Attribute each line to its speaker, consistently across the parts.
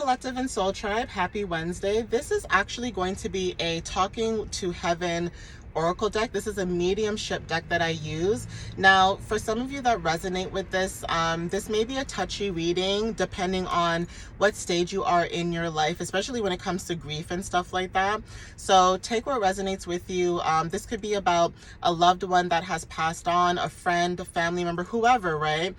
Speaker 1: Collective and Soul Tribe, happy Wednesday. This is actually going to be a Talking to Heaven oracle deck. This is a mediumship deck that I use. Now, for some of you that resonate with this, this may be a touchy reading depending on what stage you are in your life, especially when it comes to grief and stuff like that. So take what resonates with you. This could be about a loved one that has passed on, a friend, a family member, whoever, right?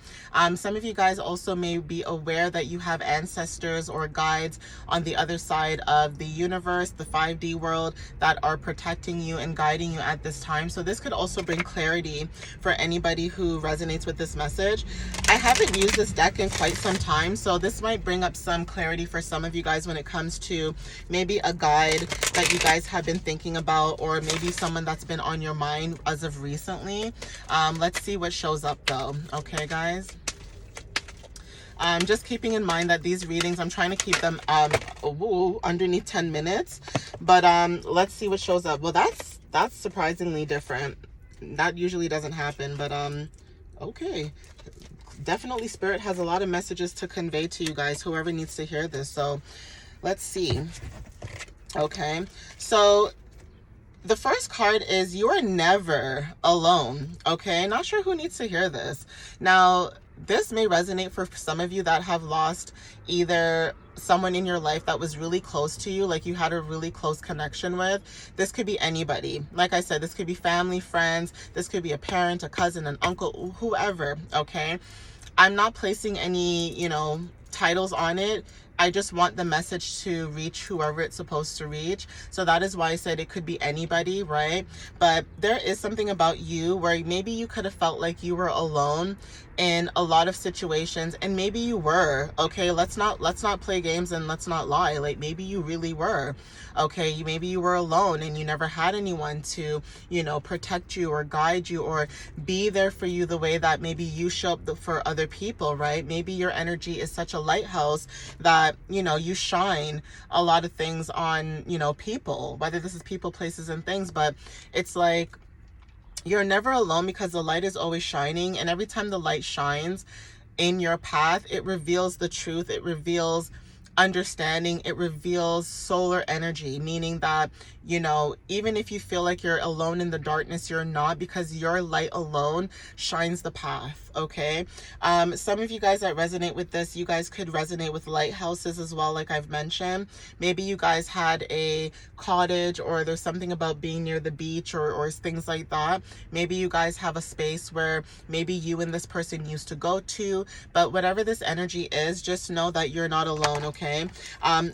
Speaker 1: Some of you guys also may be aware that you have ancestors or guides on the other side of the universe, the 5D world, that are protecting you and guiding you at this time. So this could also bring clarity for anybody who resonates with this message. I haven't used this deck in quite some time, so this might bring up some clarity for some of you guys when it comes to maybe a guide that you guys have been thinking about, or maybe someone that's been on your mind as of recently. Let's see what shows up though. Okay, guys. Just keeping in mind that these readings, I'm trying to keep them underneath 10 minutes, but let's see what shows up. Well, that's surprisingly different. That usually doesn't happen, but okay. Definitely Spirit has a lot of messages to convey to you guys, whoever needs to hear this. So let's see. Okay, so the first card is you are never alone. Okay, not sure who needs to hear this. Now, this may resonate for some of you that have lost either someone in your life that was really close to you, like you had a really close connection with. This could be anybody. Like I said, this could be family, friends. This could be a parent, a cousin, an uncle, whoever, okay? I'm not placing any, titles on it. I just want the message to reach whoever it's supposed to reach. So that is why I said it could be anybody, right? But there is something about you where maybe you could have felt like you were alone in a lot of situations, and maybe you were. Okay, let's not play games and let's not lie. Like, maybe you really were. Okay, maybe you were alone and you never had anyone to, protect you or guide you or be there for you the way that maybe you show up for other people, right? Maybe your energy is such a lighthouse that, you shine a lot of things on, people, whether this is people, places, and things, but it's like, you're never alone because the light is always shining. And every time the light shines in your path, it reveals the truth. It reveals understanding. It reveals solar energy, meaning that, even if you feel like you're alone in the darkness, you're not, because your light alone shines the path. Okay. Some of you guys that resonate with this, you guys could resonate with lighthouses as well. Like I've mentioned, maybe you guys had a cottage, or there's something about being near the beach or things like that. Maybe you guys have a space where maybe you and this person used to go to, but whatever this energy is, just know that you're not alone. Okay.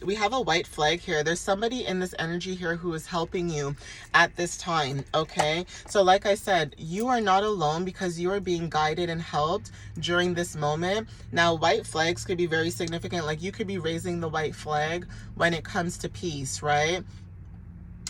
Speaker 1: We have a white flag here. There's somebody in this energy here who is helping you at this time. Okay. So like I said, you are not alone because you are being guided and helped during this moment. Now, white flags could be very significant. Like, you could be raising the white flag when it comes to peace, right?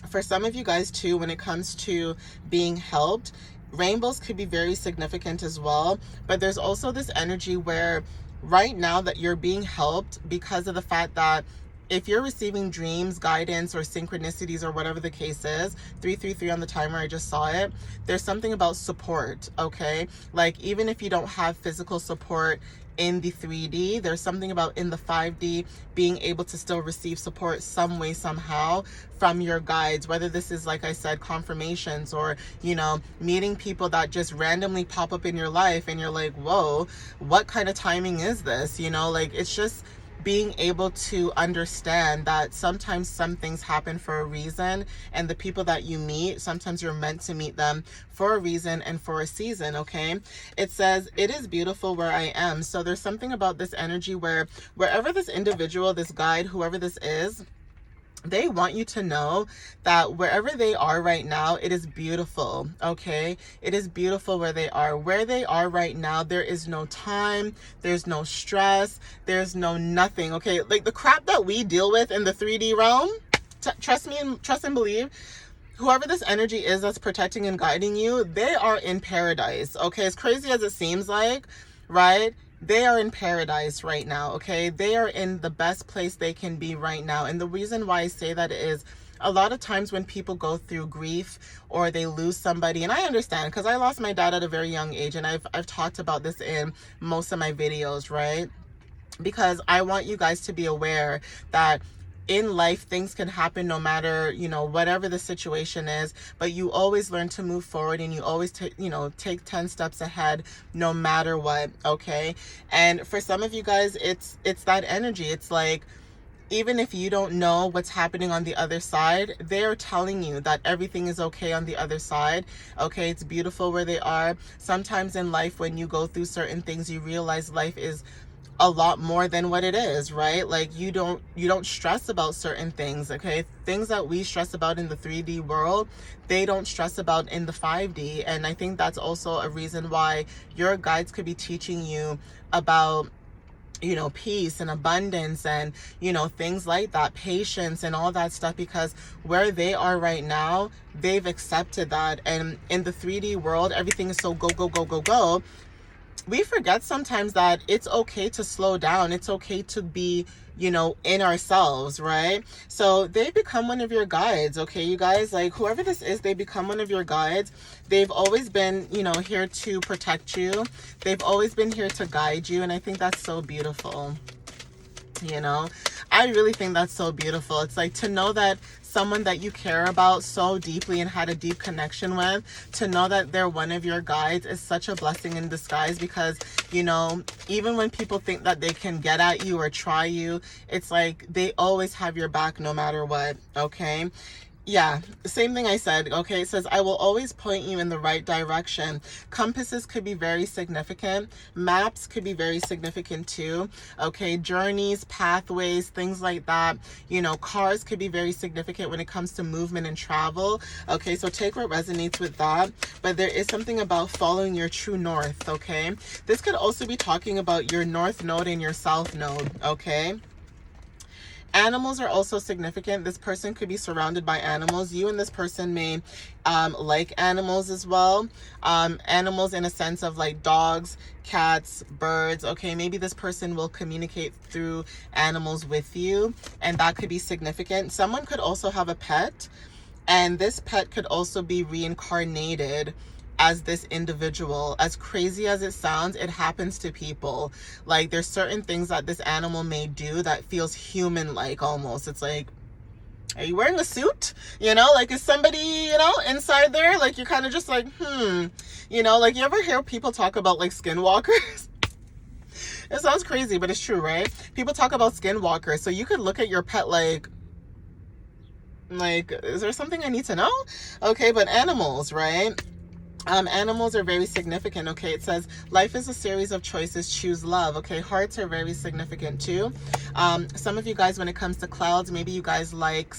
Speaker 1: For some of you guys too, when it comes to being helped, rainbows could be very significant as well. But there's also this energy where right now that you're being helped because of the fact that if you're receiving dreams, guidance, or synchronicities, or whatever the case is, 333 on the timer, I just saw it, there's something about support, okay? Like, even if you don't have physical support in the 3D, there's something about in the 5D being able to still receive support some way, somehow from your guides, whether this is, like I said, confirmations, or, meeting people that just randomly pop up in your life and you're like, whoa, what kind of timing is this? Like, it's just being able to understand that sometimes some things happen for a reason, and the people that you meet, sometimes you're meant to meet them for a reason and for a season. Okay. It says, it is beautiful where I am. So there's something about this energy where wherever this individual, this guide, whoever this is, they want you to know that wherever they are right now, it is beautiful. Okay. It is beautiful where they are. Where they are right now, there is no time. There's no stress. There's no nothing. Okay. Like the crap that we deal with in the 3D realm, trust and believe, whoever this energy is that's protecting and guiding you, they are in paradise. Okay. As crazy as it seems like, right? They are in paradise right now, okay? They are in the best place they can be right now. And the reason why I say that is a lot of times when people go through grief or they lose somebody, and I understand because I lost my dad at a very young age, and I've talked about this in most of my videos, right? because I want you guys to be aware that in life things can happen no matter, whatever the situation is, but you always learn to move forward, and you always take 10 steps ahead no matter what. Okay. And for some of you guys, it's that energy. It's like, even if you don't know what's happening on the other side, they're telling you that everything is okay on the other side. Okay, it's beautiful where they are. Sometimes in life, when you go through certain things, you realize life is a lot more than what it is, right? Like you don't stress about certain things. Okay, things that we stress about in the 3D world, they don't stress about in the 5D. And I think that's also a reason why your guides could be teaching you about peace and abundance and things like that, patience and all that stuff, because where they are right now, they've accepted that. And in the 3D world, everything is so go go go go go. We forget sometimes that it's okay to slow down. It's okay to be, in ourselves, right? So they become one of your guides, okay, you guys? Like, whoever this is, they become one of your guides. They've always been, here to protect you. They've always been here to guide you. And I think that's so beautiful. I really think that's so beautiful. It's like to know that someone that you care about so deeply and had a deep connection with, to know that they're one of your guides is such a blessing in disguise, because even when people think that they can get at you or try you, it's like they always have your back no matter what. Okay. Yeah, same thing I said. Okay, it says, I will always point you in the right direction. Compasses could be very significant. Maps could be very significant too. Okay, journeys, pathways, things like that. Cars could be very significant when it comes to movement and travel. Okay, so take what resonates with that. But there is something about following your true north. Okay, this could also be talking about your north node and your south node. Okay. Animals are also significant. This person could be surrounded by animals. You and this person may like animals as well. Animals in a sense of like dogs, cats, birds. Okay, maybe this person will communicate through animals with you, and that could be significant. Someone could also have a pet, and this pet could also be reincarnated as this individual. As crazy as it sounds, it happens to people. Like, there's certain things that this animal may do that feels human-like almost. It's like, are you wearing a suit? Like, is somebody, inside there? Like, you're kind of just like, like, you ever hear people talk about like skinwalkers? It sounds crazy, but it's true, right? People talk about skinwalkers. So you could look at your pet like, is there something I need to know? Okay, but animals, right? Animals are very significant. Okay, it says life is a series of choices, choose love. Okay, hearts are very significant too. Some of you guys, when it comes to clouds, maybe you guys like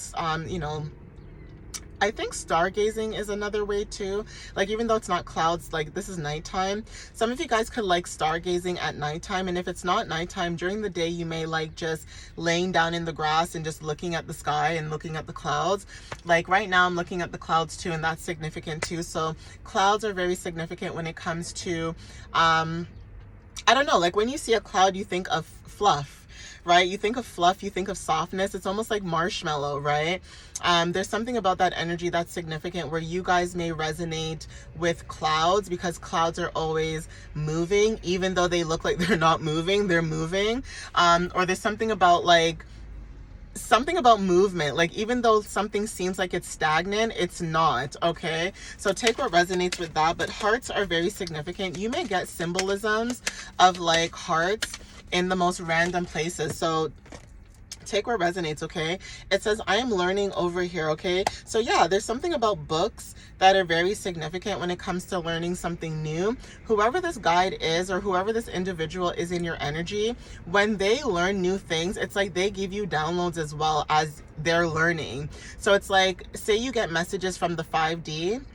Speaker 1: I think stargazing is another way too. Like, even though it's not clouds, like this is nighttime. Some of you guys could like stargazing at nighttime. And if it's not nighttime, during the day, you may like just laying down in the grass and just looking at the sky and looking at the clouds. Like right now, I'm looking at the clouds too, and that's significant too. So clouds are very significant when it comes to, I don't know, like when you see a cloud, you think of fluff. Right? You think of fluff, you think of softness. It's almost like marshmallow, right? There's something about that energy that's significant where you guys may resonate with clouds, because clouds are always moving, even though they look like they're not moving, they're moving. Or there's something about movement. Like, even though something seems like it's stagnant, it's not. Okay, so take what resonates with that. But hearts are very significant. You may get symbolisms of like hearts in the most random places. So take what resonates. Okay, it says I am learning over here. Okay, so yeah, there's something about books that are very significant when it comes to learning something new. Whoever this guide is, or whoever this individual is in your energy, when they learn new things, it's like they give you downloads as well as they're learning. So it's like, say you get messages from the 5D,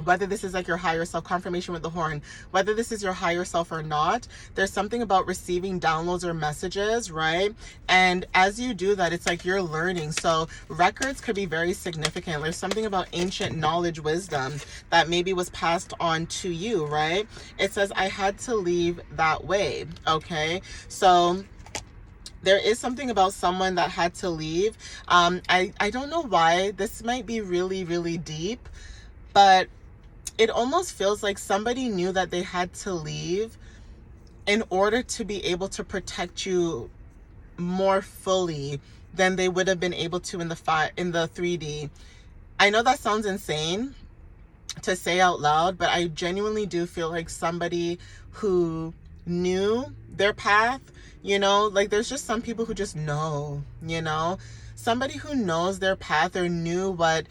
Speaker 1: whether this is like your higher self, confirmation with the horn, whether this is your higher self or not, there's something about receiving downloads or messages, right? And as you do that, it's like you're learning. So records could be very significant. There's something about ancient knowledge, wisdom that maybe was passed on to you, right? It says, I had to leave that way. Okay, so there is something about someone that had to leave. I don't know why. This might be really, really deep, but it almost feels like somebody knew that they had to leave in order to be able to protect you more fully than they would have been able to in the 3D. I know that sounds insane to say out loud, but I genuinely do feel like somebody who knew their path, you know, like there's just some people who just know, you know, somebody who knows their path or knew what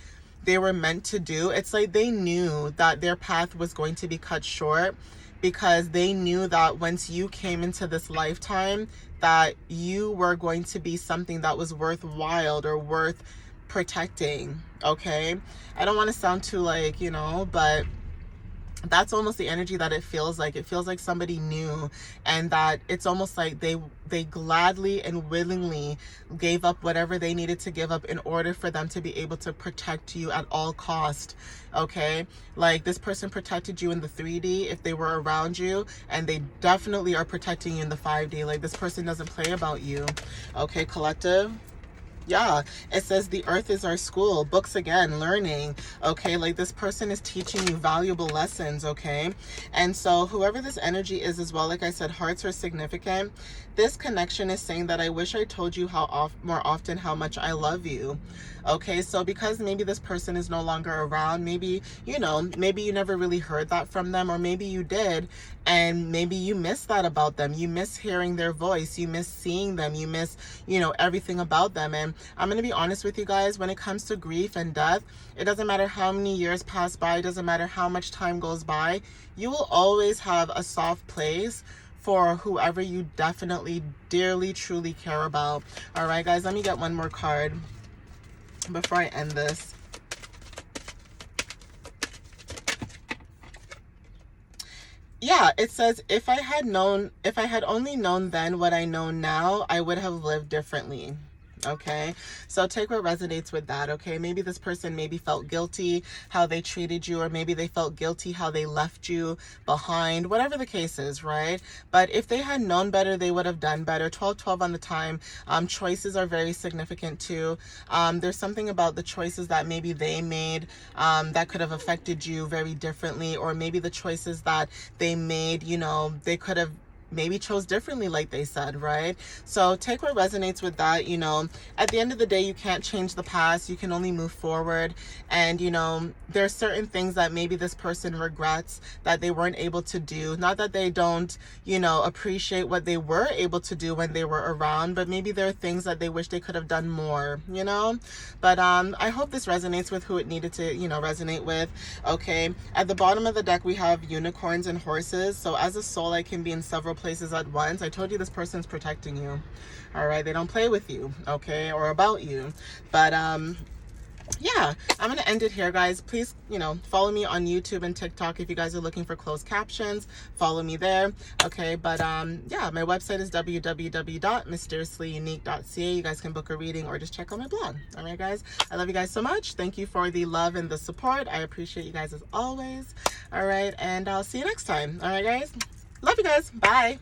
Speaker 1: they were meant to do. It's like they knew that their path was going to be cut short, because they knew that once you came into this lifetime, that you were going to be something that was worthwhile or worth protecting. Okay, I don't want to sound too like, you know, but that's almost the energy that it feels like. It feels like somebody knew, and that it's almost like they gladly and willingly gave up whatever they needed to give up in order for them to be able to protect you at all cost. Okay, like this person protected you in the 3D if they were around you, and they definitely are protecting you in the 5D. Like this person doesn't play about you. Okay, collective. Yeah, it says the earth is our school. Books again, learning. Okay, like this person is teaching you valuable lessons. Okay, and so whoever this energy is as well, like I said, hearts are significant. This connection is saying that I wish I told you more often how much I love you. Okay, so because maybe this person is no longer around, maybe, you know, maybe you never really heard that from them, or maybe you did, and maybe you miss that about them. You miss hearing their voice, you miss seeing them, you miss, you know, everything about them. And I'm going to be honest with you guys, when it comes to grief and death, it doesn't matter how many years pass by, it doesn't matter how much time goes by, you will always have a soft place for whoever you definitely, dearly, truly care about. All right, guys, let me get one more card before I end this. Yeah, it says, if I had only known then what I know now, I would have lived differently. Okay, so take what resonates with that. Okay, maybe this person maybe felt guilty how they treated you, or maybe they felt guilty how they left you behind, whatever the case is, right? But if they had known better, they would have done better. 1212 on the time. Choices are very significant too. There's something about the choices that maybe they made that could have affected you very differently, or maybe the choices that they made, you know, they could have maybe chose differently, like they said, right? So take what resonates with that. You know, at the end of the day, you can't change the past, you can only move forward. And you know, there's certain things that maybe this person regrets that they weren't able to do. Not that they don't, you know, appreciate what they were able to do when they were around, but maybe there are things that they wish they could have done more, you know. But I hope this resonates with who it needed to, you know, resonate with. Okay, at the bottom of the deck we have unicorns and horses. So as a soul, I can be in several places at once. I told you this person's protecting you. All right, they don't play with you, okay, or about you. But yeah, I'm gonna end it here, guys. Please, you know, follow me on YouTube and TikTok if you guys are looking for closed captions. Follow me there. Okay, but yeah, my website is www.mysteriouslyunique.ca. You guys can book a reading or just check out my blog. All right, guys, I love you guys so much. Thank you for the love and the support. I appreciate you guys as always. All right, and I'll see you next time. All right, guys, love you guys. Bye.